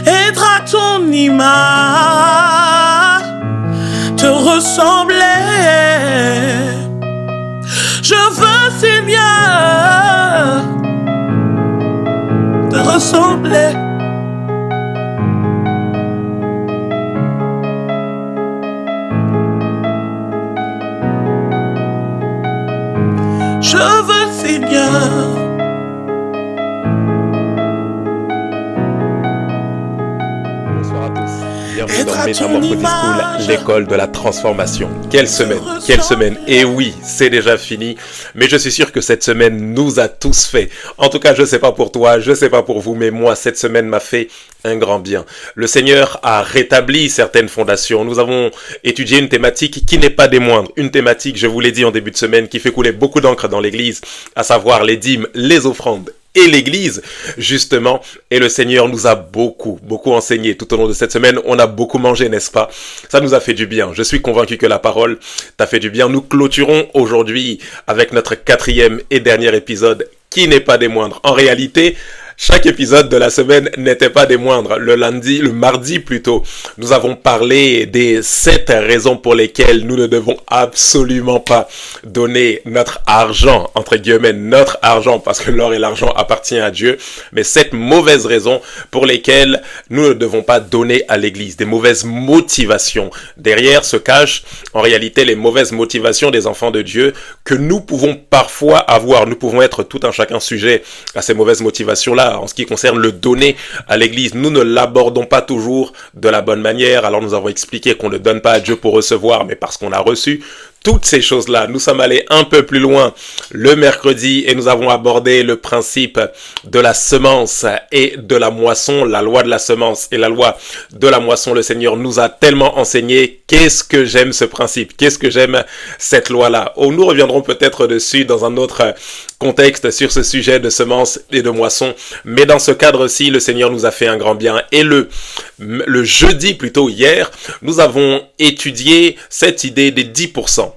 être à ton image, te ressembler. Je veux, Seigneur, te ressembler. Je veux, Seigneur. Bonsoir à tous. Bienvenue dans Métamorphosis School, l'école de la transformation. Quelle semaine. Et oui, c'est déjà fini. Mais je suis sûr que cette semaine nous a tous fait. En tout cas, je sais pas pour toi, je sais pas pour vous, mais moi, cette semaine m'a fait un grand bien. Le Seigneur a rétabli certaines fondations. Nous avons étudié une thématique qui n'est pas des moindres. Une thématique, je vous l'ai dit en début de semaine, qui fait couler beaucoup d'encre dans l'église, à savoir les dîmes, les offrandes et l'église, justement. Et le Seigneur nous a beaucoup enseigné tout au long de cette semaine. On a beaucoup mangé, n'est-ce pas? Ça nous a fait du bien. Je suis convaincu que la parole t'a fait du bien. Nous clôturons aujourd'hui avec notre 4e et dernier épisode, qui n'est pas des moindres. En réalité, chaque épisode de la semaine n'était pas des moindres. Le mardi plutôt, nous avons parlé des 7 raisons pour lesquelles nous ne devons absolument pas donner notre argent, entre guillemets, notre argent, parce que l'or et l'argent appartiennent à Dieu, mais 7 mauvaises raisons pour lesquelles nous ne devons pas donner à l'église, des mauvaises motivations. Derrière se cachent, en réalité, les mauvaises motivations des enfants de Dieu que nous pouvons parfois avoir. Nous pouvons être tout un chacun sujet à ces mauvaises motivations-là. En ce qui concerne le donner à l'église, nous ne l'abordons pas toujours de la bonne manière. Alors nous avons expliqué qu'on ne donne pas à Dieu pour recevoir, mais parce qu'on a reçu. Toutes ces choses-là, nous sommes allés un peu plus loin le mercredi et nous avons abordé le principe de la semence et de la moisson, la loi de la semence et la loi de la moisson. Le Seigneur nous a tellement enseigné. Qu'est-ce que j'aime ce principe? Qu'est-ce que j'aime cette loi-là? Oh, nous reviendrons peut-être dessus dans un autre contexte sur ce sujet de semence et de moisson. Mais dans ce cadre-ci, le Seigneur nous a fait un grand bien. Et le jeudi, plutôt hier, nous avons étudié cette idée des 10%.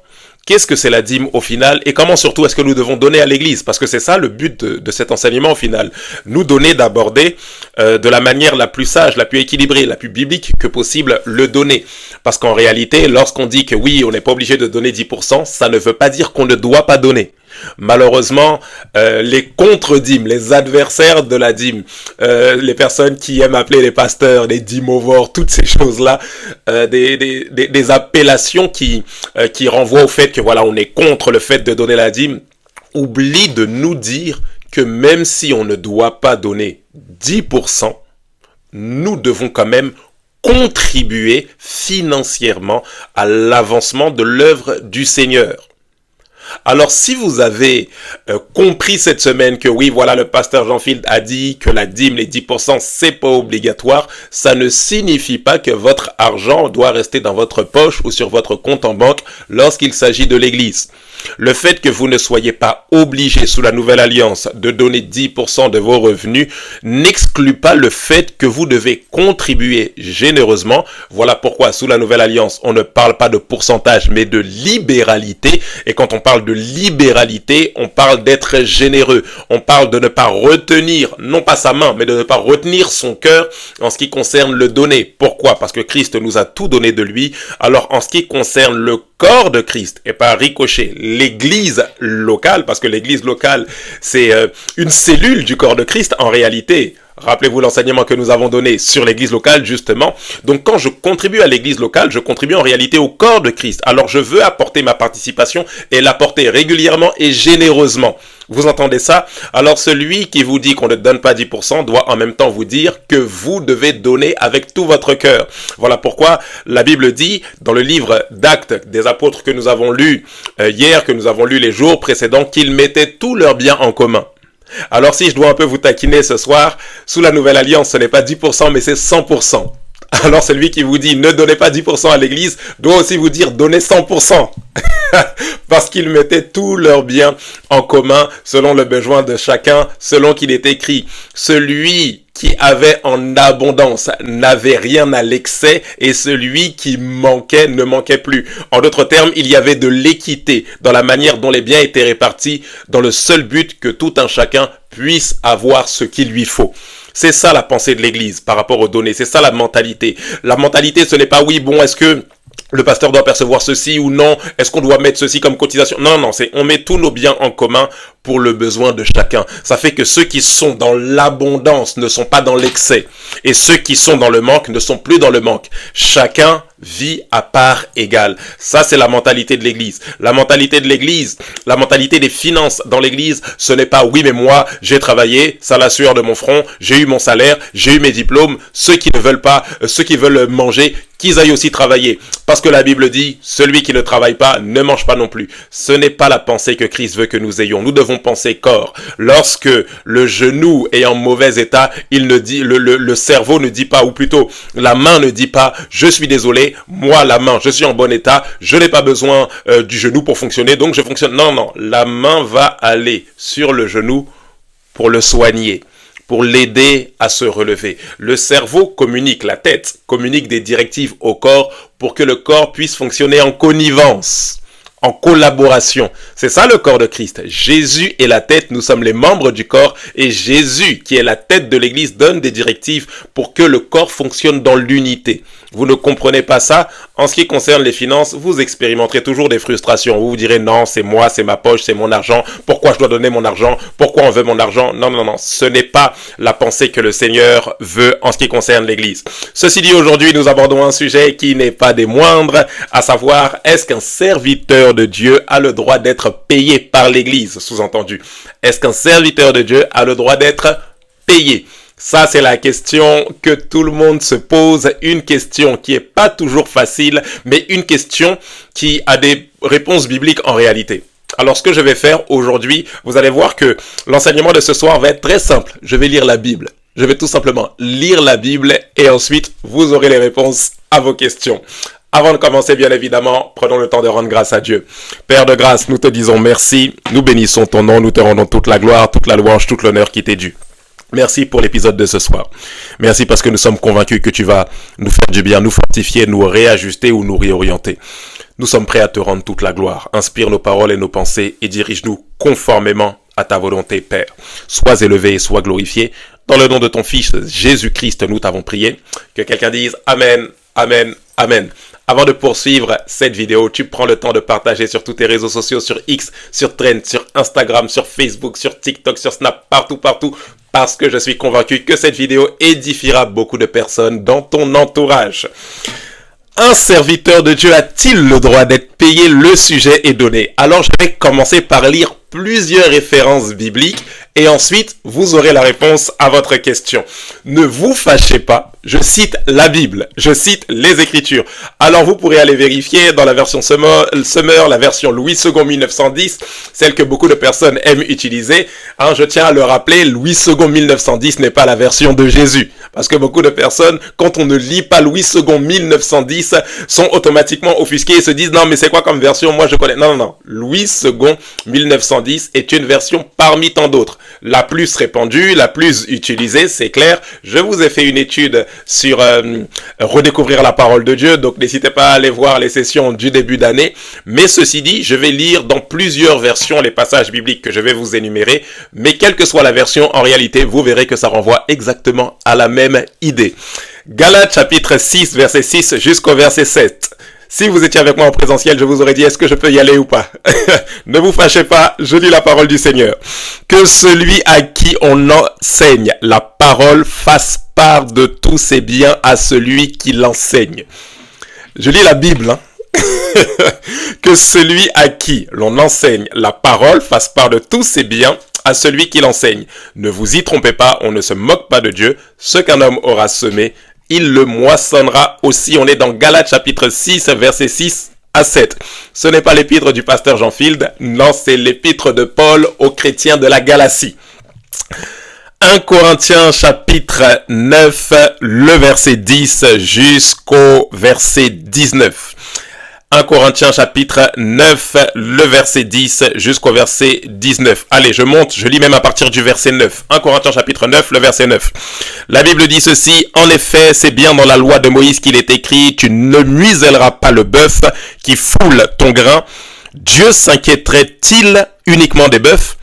Qu'est-ce que c'est la dîme au final et comment surtout est-ce que nous devons donner à l'église? Parce que c'est ça le but de cet enseignement au final. Nous donner, d'aborder de la manière la plus sage, la plus équilibrée, la plus biblique que possible le donner. Parce qu'en réalité, lorsqu'on dit que oui, on n'est pas obligé de donner 10%, ça ne veut pas dire qu'on ne doit pas donner. Malheureusement, les contre-dîmes, les adversaires de la dîme, les personnes qui aiment appeler les pasteurs, les dîmovores, toutes ces choses-là, des appellations qui renvoient au fait que voilà, on est contre le fait de donner la dîme, oublient de nous dire que même si on ne doit pas donner 10%, nous devons quand même contribuer financièrement à l'avancement de l'œuvre du Seigneur. Alors, si vous avez compris cette semaine que oui, voilà, le pasteur Jean-Phil a dit que la dîme, les 10%, c'est pas obligatoire, ça ne signifie pas que votre argent doit rester dans votre poche ou sur votre compte en banque lorsqu'il s'agit de l'église. Le fait que vous ne soyez pas obligé sous la nouvelle alliance de donner 10% de vos revenus n'exclut pas le fait que vous devez contribuer généreusement. Voilà pourquoi sous la nouvelle alliance, on ne parle pas de pourcentage mais de libéralité. Et quand on parle de libéralité, on parle d'être généreux. On parle de ne pas retenir, non pas sa main, mais de ne pas retenir son cœur en ce qui concerne le donner. Pourquoi? Parce que Christ nous a tout donné de lui. Alors en ce qui concerne le corps de Christ et par ricochet l'église locale, parce que l'église locale c'est une cellule du corps de Christ en réalité. Rappelez-vous l'enseignement que nous avons donné sur l'église locale, justement. Donc, quand je contribue à l'église locale, je contribue en réalité au corps de Christ. Alors, je veux apporter ma participation et l'apporter régulièrement et généreusement. Vous entendez ça? Alors, celui qui vous dit qu'on ne donne pas 10% doit en même temps vous dire que vous devez donner avec tout votre cœur. Voilà pourquoi la Bible dit, dans le livre d'Actes des apôtres que nous avons lu hier, que nous avons lu les jours précédents, qu'ils mettaient tous leurs biens en commun. Alors si je dois un peu vous taquiner ce soir, sous la nouvelle alliance, ce n'est pas 10% mais c'est 100%. Alors celui qui vous dit ne donnez pas 10% à l'église doit aussi vous dire donnez 100%. Parce qu'ils mettaient tous leurs biens en commun selon le besoin de chacun, selon qu'il est écrit. Celui qui avait en abondance n'avait rien à l'excès et celui qui manquait ne manquait plus. En d'autres termes, il y avait de l'équité dans la manière dont les biens étaient répartis dans le seul but que tout un chacun puisse avoir ce qu'il lui faut. C'est ça la pensée de l'Église par rapport aux données. C'est ça la mentalité. La mentalité, ce n'est pas oui, bon, est-ce que le pasteur doit percevoir ceci ou non? Est-ce qu'on doit mettre ceci comme cotisation? Non, c'est on met tous nos biens en commun pour le besoin de chacun. Ça fait que ceux qui sont dans l'abondance ne sont pas dans l'excès. Et ceux qui sont dans le manque ne sont plus dans le manque. Chacun vit à part égale. Ça, c'est la mentalité de l'Église. La mentalité de l'Église, la mentalité des finances dans l'Église, ce n'est pas oui, mais moi, j'ai travaillé, ça la sueur de mon front, j'ai eu mon salaire, j'ai eu mes diplômes. Ceux qui ne veulent pas, ceux qui veulent manger, qu'ils aillent aussi travailler. Parce que la Bible dit, celui qui ne travaille pas ne mange pas non plus. Ce n'est pas la pensée que Christ veut que nous ayons. Nous devons penser corps. Lorsque le genou est en mauvais état, il ne dit, le cerveau ne dit pas, ou plutôt la main ne dit pas, je suis désolé, moi la main, je suis en bon état, je n'ai pas besoin du genou pour fonctionner, donc je fonctionne. Non, la main va aller sur le genou pour le soigner, pour l'aider à se relever. Le cerveau communique, la tête communique des directives au corps pour que le corps puisse fonctionner en connivence, en collaboration. C'est ça le corps de Christ. Jésus est la tête, nous sommes les membres du corps et Jésus, qui est la tête de l'Église, donne des directives pour que le corps fonctionne dans l'unité. Vous ne comprenez pas ça? En ce qui concerne les finances, vous expérimenterez toujours des frustrations. Vous vous direz non, c'est moi, c'est ma poche, c'est mon argent. Pourquoi je dois donner mon argent? Pourquoi on veut mon argent? Non. Ce n'est pas la pensée que le Seigneur veut en ce qui concerne l'Église. Ceci dit, aujourd'hui, nous abordons un sujet qui n'est pas des moindres, à savoir, est-ce qu'un serviteur de Dieu a le droit d'être payé par l'Église? Sous-entendu, est-ce qu'un serviteur de Dieu a le droit d'être payé? Ça, c'est la question que tout le monde se pose, une question qui est pas toujours facile, mais une question qui a des réponses bibliques en réalité. Alors, ce que je vais faire aujourd'hui, vous allez voir que l'enseignement de ce soir va être très simple. Je vais lire la Bible. Je vais tout simplement lire la Bible et ensuite, vous aurez les réponses à vos questions. Avant de commencer, bien évidemment, prenons le temps de rendre grâce à Dieu. Père de grâce, nous te disons merci, nous bénissons ton nom, nous te rendons toute la gloire, toute la louange, toute l'honneur qui t'est dû. Merci pour l'épisode de ce soir. Merci parce que nous sommes convaincus que tu vas nous faire du bien, nous fortifier, nous réajuster ou nous réorienter. Nous sommes prêts à te rendre toute la gloire. Inspire nos paroles et nos pensées et dirige-nous conformément à ta volonté, Père. Sois élevé et sois glorifié. Dans le nom de ton Fils, Jésus-Christ, nous t'avons prié. Que quelqu'un dise Amen, Amen, Amen. Avant de poursuivre cette vidéo, tu prends le temps de partager sur tous tes réseaux sociaux, sur X, sur Trend, sur Instagram, sur Facebook, sur TikTok, sur Snap, partout, parce que je suis convaincu que cette vidéo édifiera beaucoup de personnes dans ton entourage. Un serviteur de Dieu a-t-il le droit d'être payé? Le sujet est donné. Alors je vais commencer par lire plusieurs références bibliques et ensuite vous aurez la réponse à votre question. Ne vous fâchez pas, je cite la Bible, je cite les Écritures. Alors vous pourrez aller vérifier dans la version Summer, la version Louis II 1910, celle que beaucoup de personnes aiment utiliser. Je tiens à le rappeler, Louis II 1910 n'est pas la version de Jésus. Parce que beaucoup de personnes, quand on ne lit pas Louis II 1910, sont automatiquement offusquées et se disent non mais c'est quoi comme version? Moi je connais. Non. Louis II 1910 est une version parmi tant d'autres. La plus répandue, la plus utilisée, c'est clair. Je vous ai fait une étude sur redécouvrir la parole de Dieu, donc n'hésitez pas à aller voir les sessions du début d'année. Mais ceci dit, je vais lire dans plusieurs versions les passages bibliques que je vais vous énumérer. Mais quelle que soit la version, en réalité, vous verrez que ça renvoie exactement à la même idée. Galates chapitre 6, verset 6 jusqu'au verset 7. Si vous étiez avec moi en présentiel, je vous aurais dit, est-ce que je peux y aller ou pas? Ne vous fâchez pas, je lis la parole du Seigneur. Que celui à qui on enseigne la parole fasse part de tous ses biens à celui qui l'enseigne. Je lis la Bible, Que celui à qui l'on enseigne la parole fasse part de tous ses biens à celui qui l'enseigne. Ne vous y trompez pas, on ne se moque pas de Dieu. Ce qu'un homme aura semé, il le moissonnera aussi. On est dans Galates chapitre 6, verset 6 à 7. Ce n'est pas l'épître du pasteur Jean Field, non, c'est l'épître de Paul aux chrétiens de la Galatie. 1 Corinthiens chapitre 9, le verset 10 jusqu'au verset 19. 1 Corinthiens chapitre 9, le verset 10 jusqu'au verset 19. Allez, je monte, je lis même à partir du verset 9. 1 Corinthiens chapitre 9, le verset 9. La Bible dit ceci: en effet, c'est bien dans la loi de Moïse qu'il est écrit, tu ne muselleras pas le bœuf qui foule ton grain. Dieu s'inquiéterait-il uniquement des bœufs?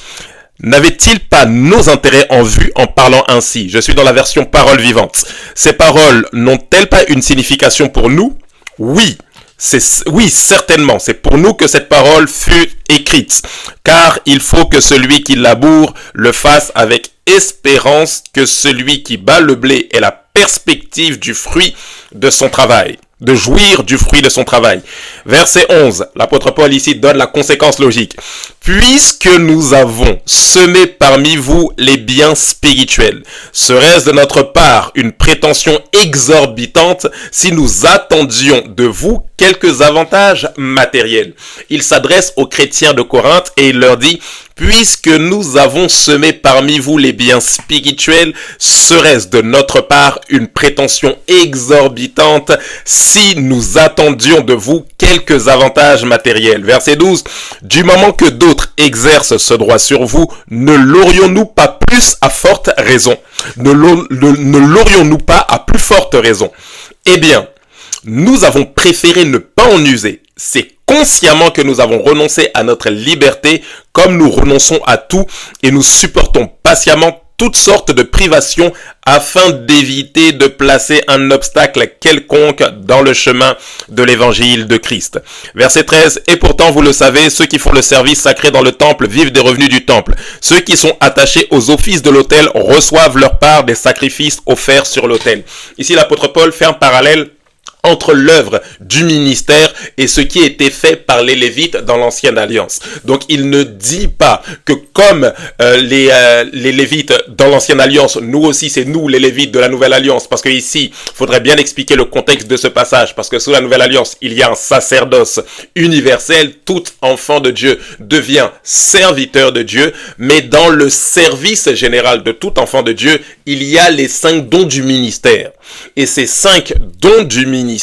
N'avait-il pas nos intérêts en vue en parlant ainsi? Je suis dans la version parole vivante. Ces paroles n'ont-elles pas une signification pour nous? Oui. Oui, certainement. C'est pour nous que cette parole fut écrite. Car il faut que celui qui laboure le fasse avec espérance, que celui qui bat le blé ait la perspective du fruit de son travail, de jouir du fruit de son travail. Verset 11, l'apôtre Paul ici donne la conséquence logique. Puisque nous avons semé parmi vous les biens spirituels, serait-ce de notre part une prétention exorbitante si nous attendions de vous quelques avantages matériels? Il s'adresse aux chrétiens de Corinthe et il leur dit: puisque nous avons semé parmi vous les biens spirituels, serait-ce de notre part une prétention exorbitante si nous attendions de vous quelques avantages matériels? Verset 12, du moment que d'autres exercent ce droit sur vous, ne l'aurions-nous pas plus à forte raison? Ne l'aurions-nous pas à plus forte raison? Eh bien, nous avons préféré ne pas en user. C'est consciemment que nous avons renoncé à notre liberté, comme nous renonçons à tout, et nous supportons patiemment toutes sortes de privations afin d'éviter de placer un obstacle quelconque dans le chemin de l'évangile de Christ. Verset 13, et pourtant vous le savez, ceux qui font le service sacré dans le temple vivent des revenus du temple. Ceux qui sont attachés aux offices de l'autel reçoivent leur part des sacrifices offerts sur l'autel. Ici l'apôtre Paul fait un parallèle entre l'œuvre du ministère et ce qui était fait par les Lévites dans l'ancienne alliance. Donc il ne dit pas que comme les Lévites dans l'ancienne alliance, nous aussi c'est nous les Lévites de la nouvelle alliance, parce que ici il faudrait bien expliquer le contexte de ce passage, parce que sous la nouvelle alliance il y a un sacerdoce universel, tout enfant de Dieu devient serviteur de Dieu, mais dans le service général de tout enfant de Dieu, il y a les 5 dons du ministère. Et ces 5 dons du ministère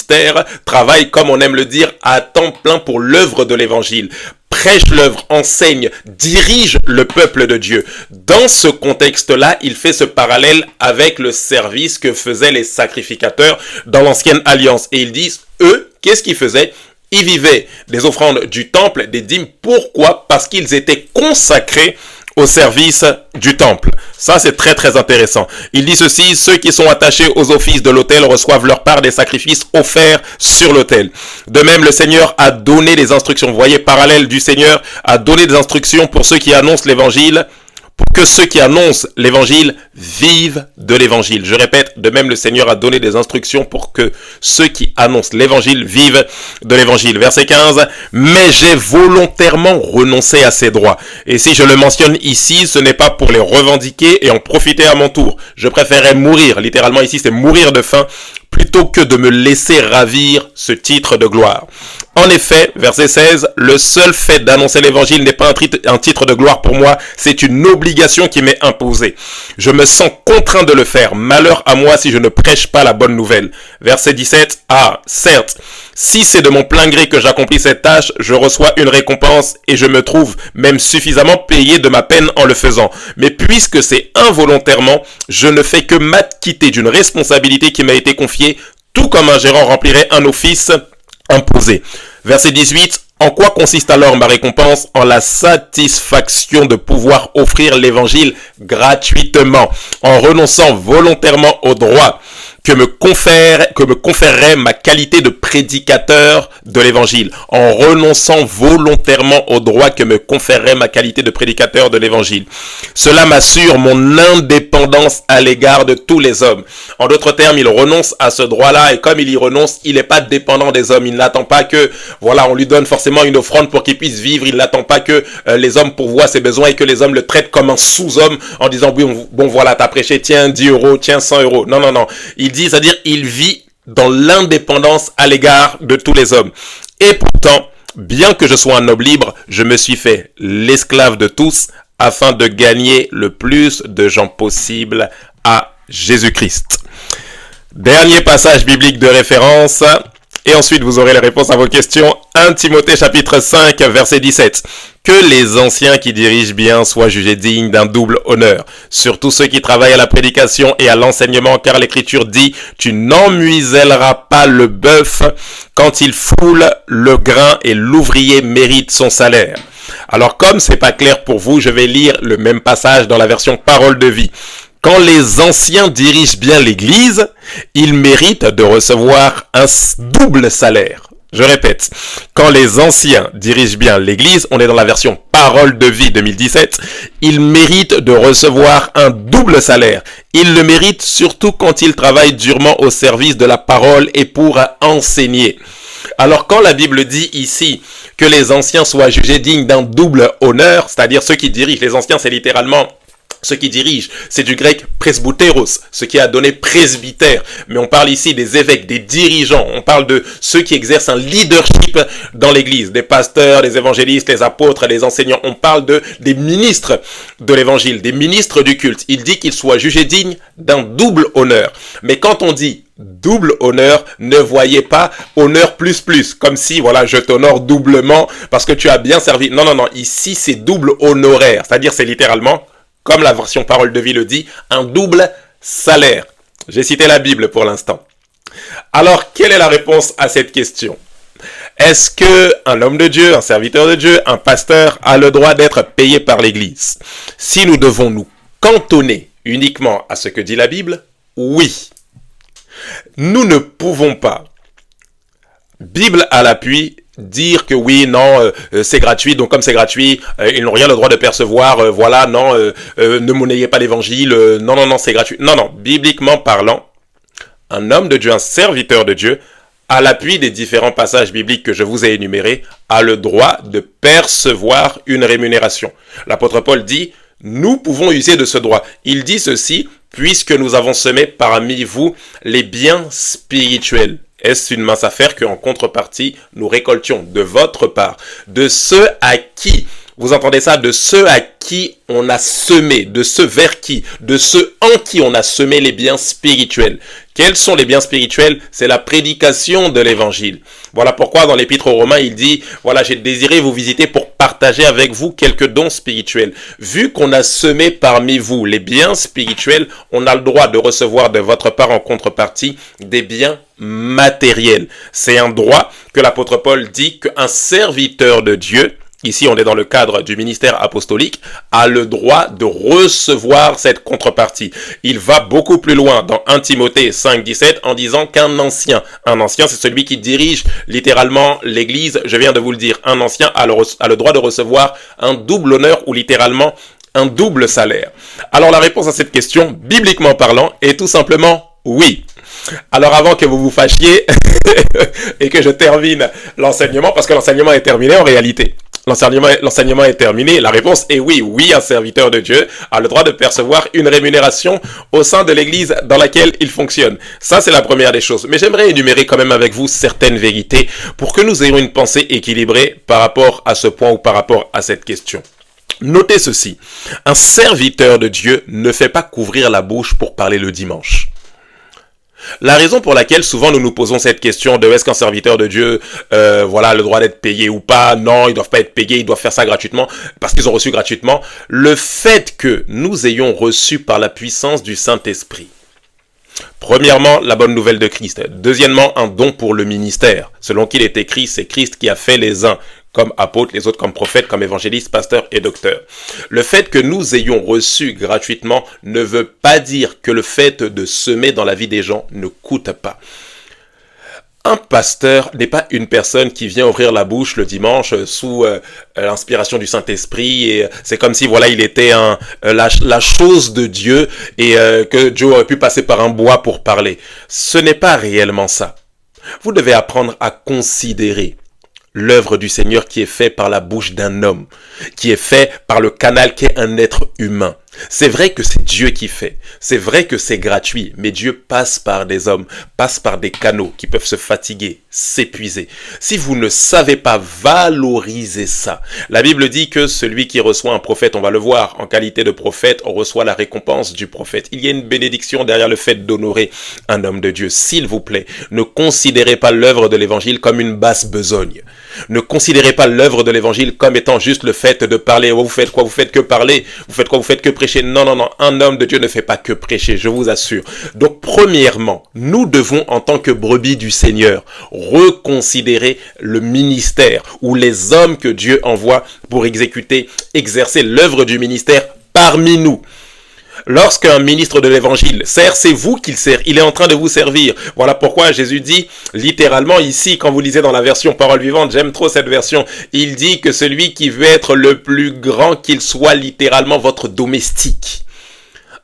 travaillent, comme on aime le dire, à temps plein pour l'œuvre de l'évangile. Prêche l'œuvre, enseigne, dirige le peuple de Dieu. Dans ce contexte-là, il fait ce parallèle avec le service que faisaient les sacrificateurs dans l'ancienne alliance. Et ils disent, eux, qu'est-ce qu'ils faisaient? Ils vivaient des offrandes du temple, des dîmes. Pourquoi? Parce qu'ils étaient consacrés au service du temple. Ça, c'est très très intéressant. Il dit ceci, ceux qui sont attachés aux offices de l'autel reçoivent leur part des sacrifices offerts sur l'autel. De même, le Seigneur a donné des instructions. Vous voyez, parallèle du Seigneur a donné des instructions pour ceux qui annoncent l'évangile, pour que ceux qui annoncent l'évangile vivent de l'évangile. Je répète, de même le Seigneur a donné des instructions pour que ceux qui annoncent l'évangile vivent de l'évangile. Verset 15, mais j'ai volontairement renoncé à ces droits. Et si je le mentionne ici, ce n'est pas pour les revendiquer et en profiter à mon tour. Je préférerais mourir, littéralement ici c'est mourir de faim, plutôt que de me laisser ravir ce titre de gloire. En effet, verset 16, le seul fait d'annoncer l'évangile n'est pas un titre de gloire pour moi, c'est une obligation qui m'est imposée. Je me sens contraint de le faire. Malheur à moi si je ne prêche pas la bonne nouvelle. Verset 17, ah, certes, si c'est de mon plein gré que j'accomplis cette tâche, je reçois une récompense et je me trouve même suffisamment payé de ma peine en le faisant. Mais puisque c'est involontairement, je ne fais que m'acquitter d'une responsabilité qui m'a été confiée, tout comme un gérant remplirait un office imposé. Verset 18, en quoi consiste alors ma récompense? En la satisfaction de pouvoir offrir l'évangile gratuitement, en renonçant volontairement au droit que me conférerait ma qualité de prédicateur de l'évangile, en renonçant volontairement au droit que me conférerait ma qualité de prédicateur de l'évangile. Cela m'assure mon indépendance à l'égard de tous les hommes. En d'autres termes, il renonce à ce droit-là et comme il y renonce, il n'est pas dépendant des hommes. Il n'attend pas que, voilà, on lui donne forcément une offrande pour qu'il puisse vivre. Il n'attend pas que les hommes pourvoient ses besoins et que les hommes le traitent comme un sous-homme en disant, oui, bon voilà, t'as prêché, tiens 10 euros, tiens 100 euros. Non, non, non. C'est-à-dire il vit dans l'indépendance à l'égard de tous les hommes. Et pourtant, bien que je sois un homme libre, je me suis fait l'esclave de tous afin de gagner le plus de gens possible à Jésus-Christ. Dernier passage biblique de référence. Et ensuite, vous aurez les réponses à vos questions. 1 Timothée chapitre 5, verset 17. Que les anciens qui dirigent bien soient jugés dignes d'un double honneur. Surtout ceux qui travaillent à la prédication et à l'enseignement, car l'Écriture dit « Tu n'emmuselleras pas le bœuf quand il foule le grain et l'ouvrier mérite son salaire. » Alors comme c'est pas clair pour vous, je vais lire le même passage dans la version Parole de vie. Quand les anciens dirigent bien l'Église, ils méritent de recevoir un double salaire. Je répète, quand les anciens dirigent bien l'Église, on est dans la version Parole de vie 2017, ils méritent de recevoir un double salaire. Ils le méritent surtout quand ils travaillent durement au service de la parole et pour enseigner. Alors quand la Bible dit ici que les anciens soient jugés dignes d'un double honneur, c'est-à-dire ceux qui dirigent, les anciens c'est littéralement ceux qui dirigent, c'est du grec presbyteros, ce qui a donné presbytère. Mais on parle ici des évêques, des dirigeants. On parle de ceux qui exercent un leadership dans l'église. Des pasteurs, des évangélistes, les apôtres, les enseignants. On parle des ministres de l'évangile, des ministres du culte. Il dit qu'ils soient jugés dignes d'un double honneur. Mais quand on dit double honneur, ne voyez pas honneur plus plus, comme si, voilà, je t'honore doublement parce que tu as bien servi. Non, non, non. Ici, c'est double honoraire. C'est-à-dire, c'est littéralement, comme la version Parole de vie le dit, un double salaire. J'ai cité la Bible pour l'instant. Alors, quelle est la réponse à cette question? Est-ce que un homme de Dieu, un serviteur de Dieu, un pasteur a le droit d'être payé par l'Église? Si nous devons nous cantonner uniquement à ce que dit la Bible, oui. Nous ne pouvons pas, Bible à l'appui, dire que oui, non, c'est gratuit, donc comme c'est gratuit, ils n'ont rien le droit de percevoir, voilà, non, ne monnayez pas l'évangile, non, non, non, c'est gratuit. Non, non, bibliquement parlant, un homme de Dieu, un serviteur de Dieu, à l'appui des différents passages bibliques que je vous ai énumérés, a le droit de percevoir une rémunération. L'apôtre Paul dit, nous pouvons user de ce droit. Il dit ceci, puisque nous avons semé parmi vous les biens spirituels. Est-ce une mince affaire qu'en contrepartie, nous récoltions de votre part, de ceux à qui, vous entendez ça, de ceux à qui on a semé, de ceux vers qui, de ceux en qui on a semé les biens spirituels. Quels sont les biens spirituels? C'est la prédication de l'évangile. Voilà pourquoi dans l'épître aux Romains, il dit, voilà, j'ai désiré vous visiter pour partager avec vous quelques dons spirituels. Vu qu'on a semé parmi vous les biens spirituels, on a le droit de recevoir de votre part en contrepartie des biens matériels. C'est un droit que l'apôtre Paul dit qu'un serviteur de Dieu, ici on est dans le cadre du ministère apostolique, a le droit de recevoir cette contrepartie. Il va beaucoup plus loin dans 1 Timothée 5,17 en disant qu'un ancien c'est celui qui dirige littéralement l'église, je viens de vous le dire, un ancien a le droit de recevoir un double honneur ou littéralement un double salaire. Alors la réponse à cette question, bibliquement parlant, est tout simplement oui. Alors avant que vous vous fâchiez et que je termine l'enseignement, parce que l'enseignement est terminé en réalité. L'enseignement est terminé. La réponse est oui. Oui, un serviteur de Dieu a le droit de percevoir une rémunération au sein de l'église dans laquelle il fonctionne. Ça, c'est la première des choses. Mais j'aimerais énumérer quand même avec vous certaines vérités pour que nous ayons une pensée équilibrée par rapport à ce point ou par rapport à cette question. Notez ceci. Un serviteur de Dieu ne fait pas couvrir la bouche pour parler le dimanche. La raison pour laquelle souvent nous nous posons cette question de est-ce qu'un serviteur de Dieu a le droit d'être payé ou pas? Non, ils doivent pas être payés, ils doivent faire ça gratuitement parce qu'ils ont reçu gratuitement. Le fait que nous ayons reçu par la puissance du Saint-Esprit, premièrement, la bonne nouvelle de Christ. Deuxièmement, un don pour le ministère. Selon qu'il est écrit, c'est Christ qui a fait les uns comme apôtres, les autres comme prophètes, comme évangélistes, pasteurs et docteurs. Le fait que nous ayons reçu gratuitement ne veut pas dire que le fait de semer dans la vie des gens ne coûte pas. Un pasteur n'est pas une personne qui vient ouvrir la bouche le dimanche sous l'inspiration du Saint-Esprit et c'est comme si voilà il était la chose de Dieu et que Dieu aurait pu passer par un bois pour parler. Ce n'est pas réellement ça. Vous devez apprendre à considérer l'œuvre du Seigneur qui est faite par la bouche d'un homme, qui est fait par le canal qui est un être humain. C'est vrai que c'est Dieu qui fait, c'est vrai que c'est gratuit, mais Dieu passe par des hommes, passe par des canaux qui peuvent se fatiguer, s'épuiser. Si vous ne savez pas valoriser ça, la Bible dit que celui qui reçoit un prophète, on va le voir, en qualité de prophète, on reçoit la récompense du prophète. Il y a une bénédiction derrière le fait d'honorer un homme de Dieu. S'il vous plaît, ne considérez pas l'œuvre de l'évangile comme une basse besogne. Ne considérez pas l'œuvre de l'évangile comme étant juste le fait de parler. Oh, vous faites quoi? Vous faites que parler. Vous faites quoi? Vous faites que prêcher. Non, non, non. Un homme de Dieu ne fait pas que prêcher, je vous assure. Donc, premièrement, nous devons, en tant que brebis du Seigneur, reconsidérer le ministère ou les hommes que Dieu envoie pour exercer l'œuvre du ministère parmi nous. Lorsqu'un ministre de l'évangile sert, c'est vous qu'il sert. Il est en train de vous servir. Voilà pourquoi Jésus dit, littéralement ici, quand vous lisez dans la version Parole vivante, j'aime trop cette version, il dit que celui qui veut être le plus grand, qu'il soit littéralement votre domestique.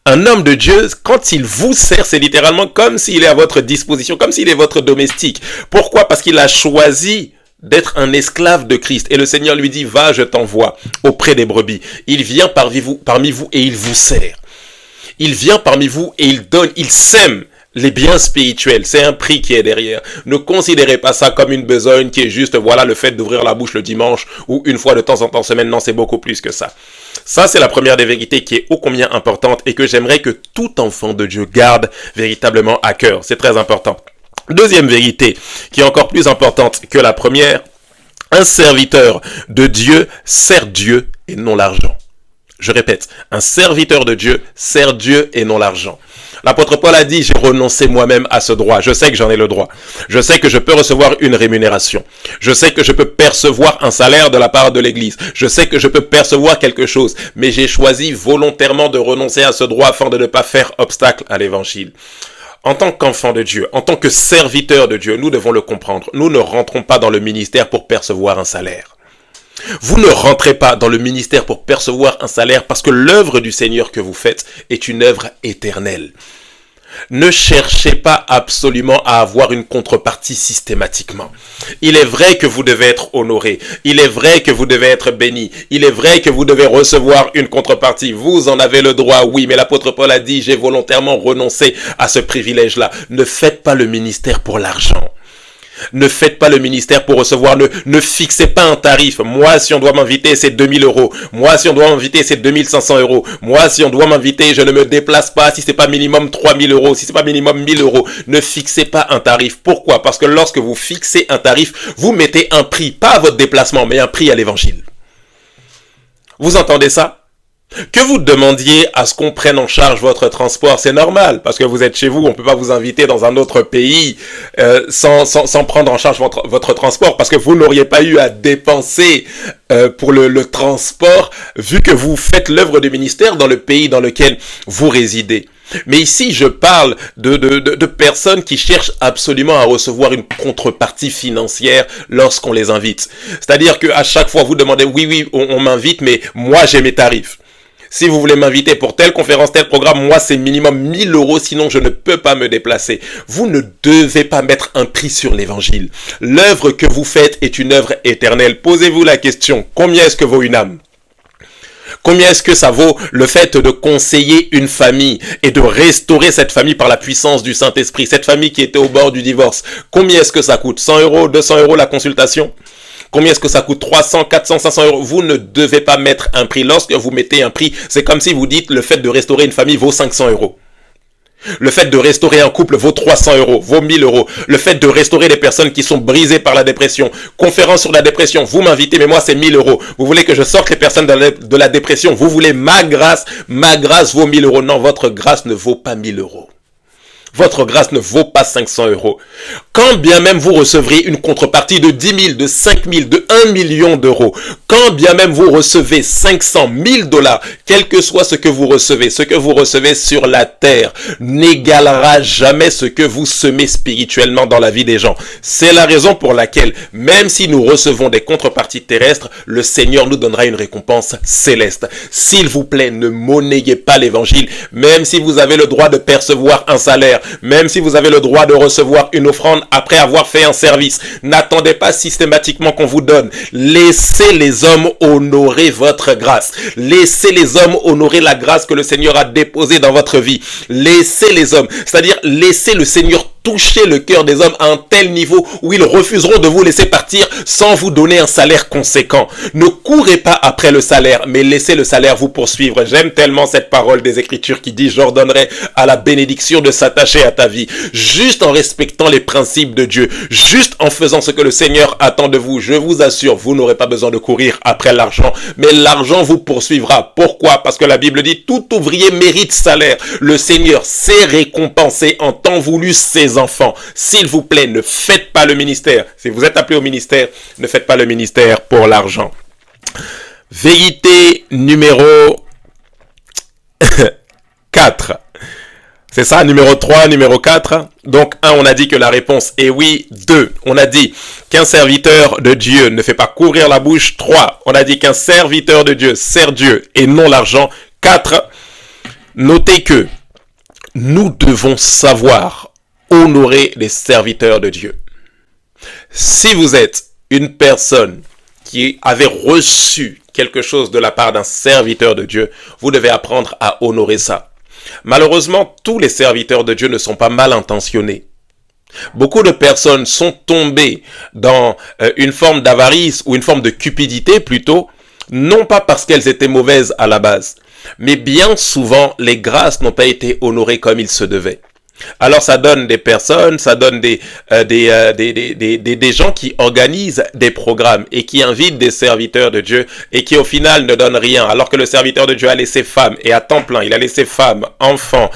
Un homme de Dieu, quand il vous sert, c'est littéralement comme s'il est à votre disposition, comme s'il est votre domestique. Pourquoi? Parce qu'il a choisi d'être un esclave de Christ. Et le Seigneur lui dit, va, je t'envoie auprès des brebis. Il vient parmi vous et il vous sert. Il vient parmi vous et il donne, il sème les biens spirituels. C'est un prix qui est derrière. Ne considérez pas ça comme une besogne qui est juste, voilà, le fait d'ouvrir la bouche le dimanche ou une fois de temps en temps semaine. Non, c'est beaucoup plus que ça. Ça, c'est la première des vérités qui est ô combien importante et que j'aimerais que tout enfant de Dieu garde véritablement à cœur. C'est très important. Deuxième vérité, qui est encore plus importante que la première, un serviteur de Dieu sert Dieu et non l'argent. Je répète, un serviteur de Dieu sert Dieu et non l'argent. L'apôtre Paul a dit, j'ai renoncé moi-même à ce droit. Je sais que j'en ai le droit. Je sais que je peux recevoir une rémunération. Je sais que je peux percevoir un salaire de la part de l'Église. Je sais que je peux percevoir quelque chose. Mais j'ai choisi volontairement de renoncer à ce droit afin de ne pas faire obstacle à l'Évangile. En tant qu'enfant de Dieu, en tant que serviteur de Dieu, nous devons le comprendre. Nous ne rentrons pas dans le ministère pour percevoir un salaire. Vous ne rentrez pas dans le ministère pour percevoir un salaire parce que l'œuvre du Seigneur que vous faites est une œuvre éternelle. Ne cherchez pas absolument à avoir une contrepartie systématiquement. Il est vrai que vous devez être honoré. Il est vrai que vous devez être béni. Il est vrai que vous devez recevoir une contrepartie. Vous en avez le droit, oui, mais l'apôtre Paul a dit, j'ai volontairement renoncé à ce privilège-là. Ne faites pas le ministère pour l'argent. Ne faites pas le ministère pour recevoir, ne fixez pas un tarif. Moi, si on doit m'inviter, c'est 2000 euros. Moi, si on doit m'inviter, c'est 2500 euros. Moi, si on doit m'inviter, je ne me déplace pas si c'est pas minimum 3000 euros, si c'est pas minimum 1000 euros. Ne fixez pas un tarif. Pourquoi? Parce que lorsque vous fixez un tarif, vous mettez un prix, pas à votre déplacement, mais un prix à l'évangile. Vous entendez ça? Que vous demandiez à ce qu'on prenne en charge votre transport, c'est normal, parce que vous êtes chez vous, on peut pas vous inviter dans un autre pays sans prendre en charge votre transport, parce que vous n'auriez pas eu à dépenser pour le transport, vu que vous faites l'œuvre du ministère dans le pays dans lequel vous résidez. Mais ici, je parle de personnes qui cherchent absolument à recevoir une contrepartie financière lorsqu'on les invite. C'est-à-dire qu'à chaque fois, vous demandez, oui, on m'invite, mais moi, j'ai mes tarifs. Si vous voulez m'inviter pour telle conférence, tel programme, moi c'est minimum 1000 euros, sinon je ne peux pas me déplacer. Vous ne devez pas mettre un prix sur l'évangile. L'œuvre que vous faites est une œuvre éternelle. Posez-vous la question, combien est-ce que vaut une âme? Combien est-ce que ça vaut le fait de conseiller une famille et de restaurer cette famille par la puissance du Saint-Esprit? Cette famille qui était au bord du divorce. Combien est-ce que ça coûte? 100 euros, 200 euros la consultation? Combien est-ce que ça coûte? 300, 400, 500 euros. Vous ne devez pas mettre un prix. Lorsque vous mettez un prix, c'est comme si vous dites le fait de restaurer une famille vaut 500 euros. Le fait de restaurer un couple vaut 300 euros, vaut 1000 euros. Le fait de restaurer les personnes qui sont brisées par la dépression. Conférence sur la dépression. Vous m'invitez, mais moi c'est 1000 euros. Vous voulez que je sorte les personnes de la dépression. Vous voulez ma grâce vaut 1000 euros. Non, votre grâce ne vaut pas 1000 euros. Votre grâce ne vaut pas 500 euros. Quand bien même vous recevrez une contrepartie de 10 000, de 5 000, de 1 million d'euros, quand bien même vous recevez 500 000 dollars, quel que soit ce que vous recevez sur la terre n'égalera jamais ce que vous semez spirituellement dans la vie des gens. C'est la raison pour laquelle, même si nous recevons des contreparties terrestres, le Seigneur nous donnera une récompense céleste. S'il vous plaît, ne monnayez pas l'évangile, même si vous avez le droit de percevoir un salaire, même si vous avez le droit de recevoir une offrande après avoir fait un service. N'attendez pas systématiquement qu'on vous donne. Laissez les hommes honorer votre grâce. Laissez les hommes honorer la grâce que le Seigneur a déposée dans votre vie. Laissez les hommes, c'est-à-dire laissez le Seigneur toucher le cœur des hommes à un tel niveau où ils refuseront de vous laisser partir sans vous donner un salaire conséquent. Ne courez pas après le salaire, mais laissez le salaire vous poursuivre. J'aime tellement cette parole des Écritures qui dit « J'ordonnerai à la bénédiction de s'attacher à ta vie ». Juste en respectant les principes de Dieu, juste en faisant ce que le Seigneur attend de vous, je vous assure, vous n'aurez pas besoin de courir après l'argent, mais l'argent vous poursuivra. Pourquoi? Parce que la Bible dit « Tout ouvrier mérite salaire ». Le Seigneur sait récompenser en temps voulu ses enfants. S'il vous plaît, ne faites pas le ministère. Si vous êtes appelé au ministère, ne faites pas le ministère pour l'argent. Vérité numéro 4. C'est ça, numéro 3, numéro 4. Donc, 1, on a dit que la réponse est oui. 2, on a dit qu'un serviteur de Dieu ne fait pas courir la bouche. 3, on a dit qu'un serviteur de Dieu sert Dieu et non l'argent. 4, notez que nous devons savoir honorer les serviteurs de Dieu. Si vous êtes une personne qui avait reçu quelque chose de la part d'un serviteur de Dieu, vous devez apprendre à honorer ça. Malheureusement, tous les serviteurs de Dieu ne sont pas mal intentionnés. Beaucoup de personnes sont tombées dans une forme d'avarice ou une forme de cupidité plutôt, non pas parce qu'elles étaient mauvaises à la base, mais bien souvent les grâces n'ont pas été honorées comme il se devait. Alors ça donne des personnes, ça donne des gens qui organisent des programmes et qui invitent des serviteurs de Dieu et qui au final ne donnent rien, alors que le serviteur de Dieu a laissé femme et à temps plein, il a laissé femme, enfant,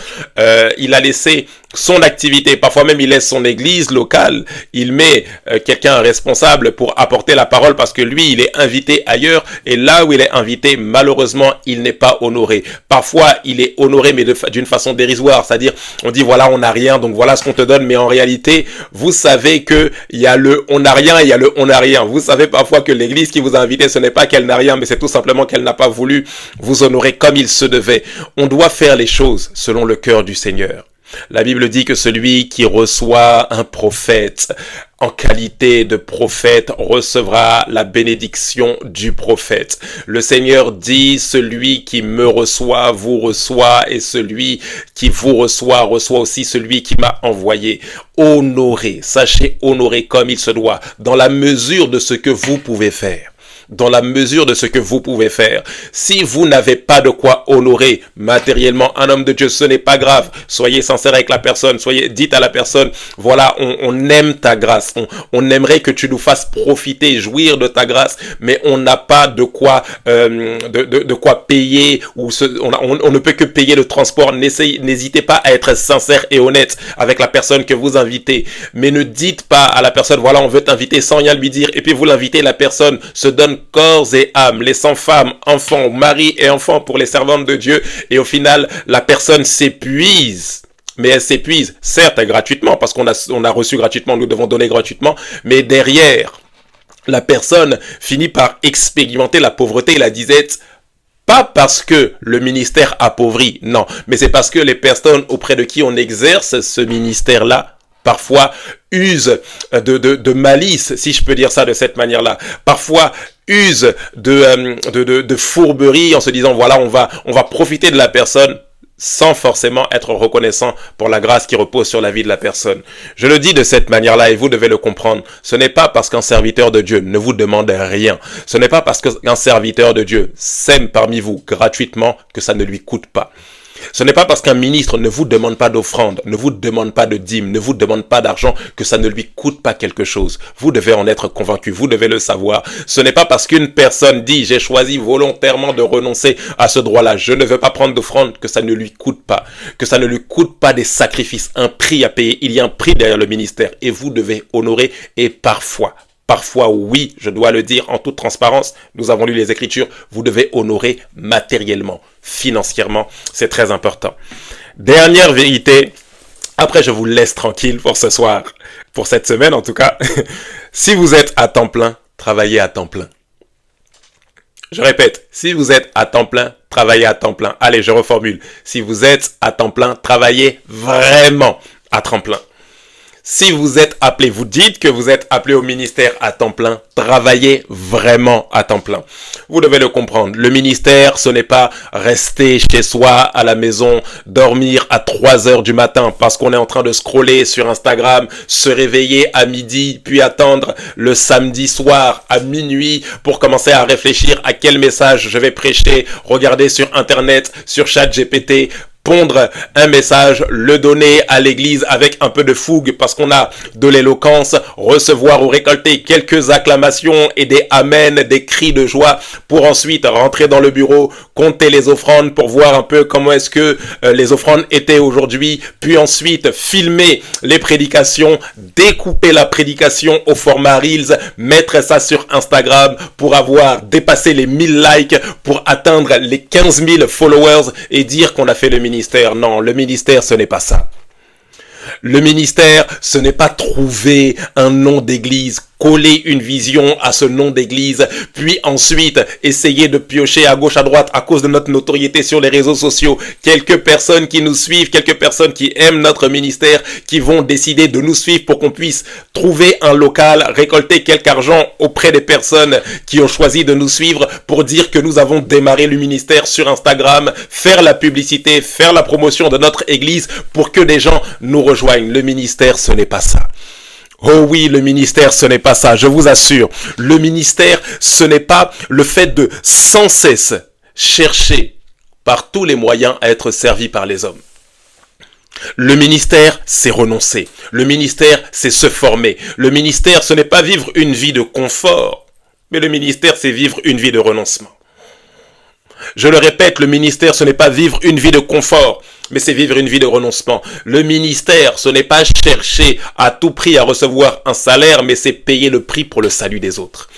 il a laissé son activité, parfois même il laisse son église locale, il met quelqu'un responsable pour apporter la parole parce que lui il est invité ailleurs et là où il est invité malheureusement il n'est pas honoré. Parfois il est honoré mais d'une façon dérisoire, c'est-à-dire on dit voilà on n'a rien donc voilà ce qu'on te donne, mais en réalité vous savez que il y a le on n'a rien et il y a le on n'a rien. Vous savez parfois que l'église qui vous a invité ce n'est pas qu'elle n'a rien mais c'est tout simplement qu'elle n'a pas voulu vous honorer comme il se devait. On doit faire les choses selon le cœur du Seigneur. La Bible dit que celui qui reçoit un prophète en qualité de prophète recevra la bénédiction du prophète. Le Seigneur dit, celui qui me reçoit, vous reçoit, et celui qui vous reçoit, reçoit aussi celui qui m'a envoyé. Honorez, sachez honorer comme il se doit, dans la mesure de ce que vous pouvez faire. Dans la mesure de ce que vous pouvez faire. Si vous n'avez pas de quoi honorer matériellement un homme de Dieu, ce n'est pas grave. Soyez sincère avec la personne. Dites à la personne, voilà, on aime ta grâce. On aimerait que tu nous fasses profiter, jouir de ta grâce, mais on n'a pas de quoi, de quoi payer ou on ne peut que payer le transport. N'hésitez pas à être sincère et honnête avec la personne que vous invitez. Mais ne dites pas à la personne, voilà, on veut t'inviter sans rien lui dire, et puis vous l'invitez, la personne se donne corps et âme, laissant femmes, enfants, mari et enfants pour les servantes de Dieu, et au final, la personne s'épuise. Mais elle s'épuise, certes, gratuitement, parce qu'on a reçu gratuitement, nous devons donner gratuitement, mais derrière, la personne finit par expérimenter la pauvreté et la disette, pas parce que le ministère appauvrit, non, mais c'est parce que les personnes auprès de qui on exerce ce ministère-là, parfois usent de malice, si je peux dire ça de cette manière-là. Parfois usent de fourberie en se disant voilà, on va profiter de la personne sans forcément être reconnaissant pour la grâce qui repose sur la vie de la personne. Je le dis de cette manière-là et vous devez le comprendre. Ce n'est pas parce qu'un serviteur de Dieu ne vous demande rien. Ce n'est pas parce qu'un serviteur de Dieu sème parmi vous gratuitement que ça ne lui coûte pas. Ce n'est pas parce qu'un ministre ne vous demande pas d'offrande, ne vous demande pas de dîme, ne vous demande pas d'argent que ça ne lui coûte pas quelque chose. Vous devez en être convaincu, vous devez le savoir. Ce n'est pas parce qu'une personne dit « j'ai choisi volontairement de renoncer à ce droit-là, je ne veux pas prendre d'offrande » que ça ne lui coûte pas. Que ça ne lui coûte pas des sacrifices, un prix à payer. Il y a un prix derrière le ministère et vous devez honorer et parfois, oui, je dois le dire en toute transparence, nous avons lu les Écritures, vous devez honorer matériellement, financièrement, c'est très important. Dernière vérité, après je vous laisse tranquille pour ce soir, pour cette semaine en tout cas. Si vous êtes à temps plein, travaillez à temps plein. Je répète, si vous êtes à temps plein, travaillez à temps plein. Allez, je reformule. Si vous êtes à temps plein, travaillez vraiment à temps plein. Si vous êtes appelé, vous dites que vous êtes appelé au ministère à temps plein, travaillez vraiment à temps plein. Vous devez le comprendre. Le ministère, ce n'est pas rester chez soi à la maison, dormir à 3 heures du matin parce qu'on est en train de scroller sur Instagram, se réveiller à midi, puis attendre le samedi soir à minuit pour commencer à réfléchir à quel message je vais prêcher, regarder sur Internet, sur ChatGPT, pondre un message, le donner à l'église avec un peu de fougue parce qu'on a de l'éloquence, recevoir ou récolter quelques acclamations et des amens, des cris de joie pour ensuite rentrer dans le bureau, compter les offrandes pour voir un peu comment est-ce que les offrandes étaient aujourd'hui, puis ensuite filmer les prédications, découper la prédication au format Reels, mettre ça sur Instagram pour avoir dépassé les 1000 likes, pour atteindre les 15 000 followers et dire qu'on a fait le ministère. Non, le ministère, ce n'est pas ça. Le ministère, ce n'est pas trouver un nom d'église, coller une vision à ce nom d'église, puis ensuite essayer de piocher à gauche à droite à cause de notre notoriété sur les réseaux sociaux. Quelques personnes qui nous suivent, quelques personnes qui aiment notre ministère, qui vont décider de nous suivre pour qu'on puisse trouver un local, récolter quelque argent auprès des personnes qui ont choisi de nous suivre pour dire que nous avons démarré le ministère sur Instagram, faire la publicité, faire la promotion de notre église pour que des gens nous rejoignent. Le ministère, ce n'est pas ça. Oh oui, le ministère, ce n'est pas ça, je vous assure. Le ministère, ce n'est pas le fait de sans cesse chercher par tous les moyens à être servi par les hommes. Le ministère, c'est renoncer. Le ministère, c'est se former. Le ministère, ce n'est pas vivre une vie de confort, mais le ministère, c'est vivre une vie de renoncement. Je le répète, le ministère, ce n'est pas vivre une vie de confort, mais c'est vivre une vie de renoncement. Le ministère, ce n'est pas chercher à tout prix à recevoir un salaire, mais c'est payer le prix pour le salut des autres.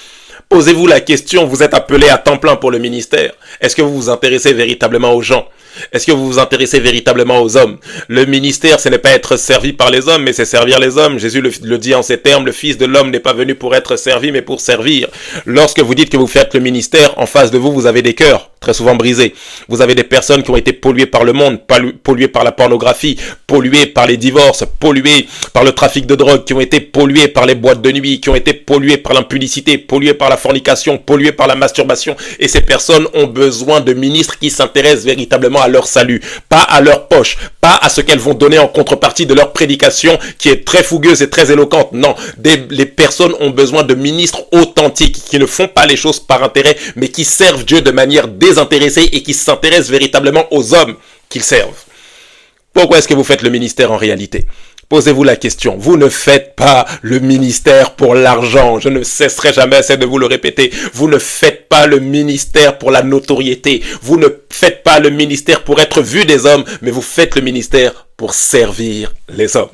Posez-vous la question, vous êtes appelé à temps plein pour le ministère. Est-ce que vous vous intéressez véritablement aux gens ? Est-ce que vous vous intéressez véritablement aux hommes? Le ministère, ce n'est pas être servi par les hommes, mais c'est servir les hommes. Jésus le dit en ces termes, le Fils de l'homme n'est pas venu pour être servi, mais pour servir. Lorsque vous dites que vous faites le ministère, en face de vous, vous avez des cœurs très souvent brisés. Vous avez des personnes qui ont été polluées par le monde, polluées par la pornographie, polluées par les divorces, polluées par le trafic de drogue, qui ont été polluées par les boîtes de nuit, qui ont été polluées par l'impudicité, polluées par la fornication, polluées par la masturbation. Et ces personnes ont besoin de ministres qui s'intéressent véritablement à leur salut, pas à leur poche, pas à ce qu'elles vont donner en contrepartie de leur prédication qui est très fougueuse et très éloquente. Non, les personnes ont besoin de ministres authentiques qui ne font pas les choses par intérêt, mais qui servent Dieu de manière désintéressée et qui s'intéressent véritablement aux hommes qu'ils servent. Pourquoi est-ce que vous faites le ministère en réalité ? Posez-vous la question. Vous ne faites pas le ministère pour l'argent. Je ne cesserai jamais assez de vous le répéter. Vous ne faites pas le ministère pour la notoriété. Vous ne faites pas le ministère pour être vu des hommes, mais vous faites le ministère pour servir les hommes.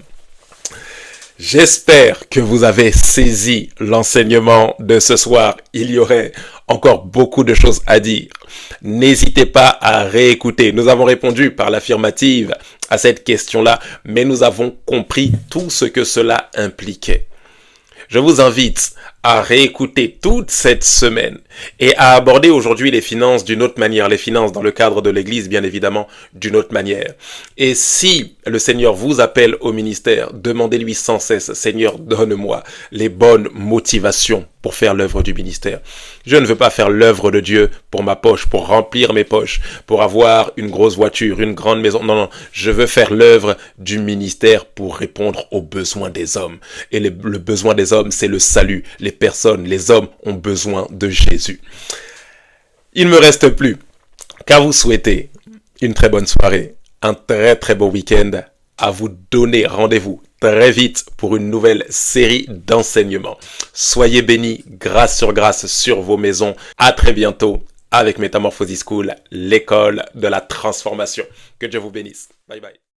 J'espère que vous avez saisi l'enseignement de ce soir. Il y aurait encore beaucoup de choses à dire. N'hésitez pas à réécouter. Nous avons répondu par l'affirmative à cette question-là, mais nous avons compris tout ce que cela impliquait. Je vous invite à réécouter toute cette semaine et à aborder aujourd'hui les finances d'une autre manière, les finances dans le cadre de l'Église, bien évidemment, d'une autre manière. Et si le Seigneur vous appelle au ministère, demandez-lui sans cesse, Seigneur, donne-moi les bonnes motivations pour faire l'œuvre du ministère. Je ne veux pas faire l'œuvre de Dieu pour ma poche, pour remplir mes poches, pour avoir une grosse voiture, une grande maison. Non, non, je veux faire l'œuvre du ministère pour répondre aux besoins des hommes. Et le besoin des hommes, c'est le salut. Les personnes, les hommes ont besoin de Jésus. Il ne me reste plus qu'à vous souhaiter une très bonne soirée, un très très beau week-end, à vous donner rendez-vous très vite pour une nouvelle série d'enseignements. Soyez bénis, grâce sur vos maisons. À très bientôt avec Metamorphosis School, l'école de la transformation. Que Dieu vous bénisse. Bye bye.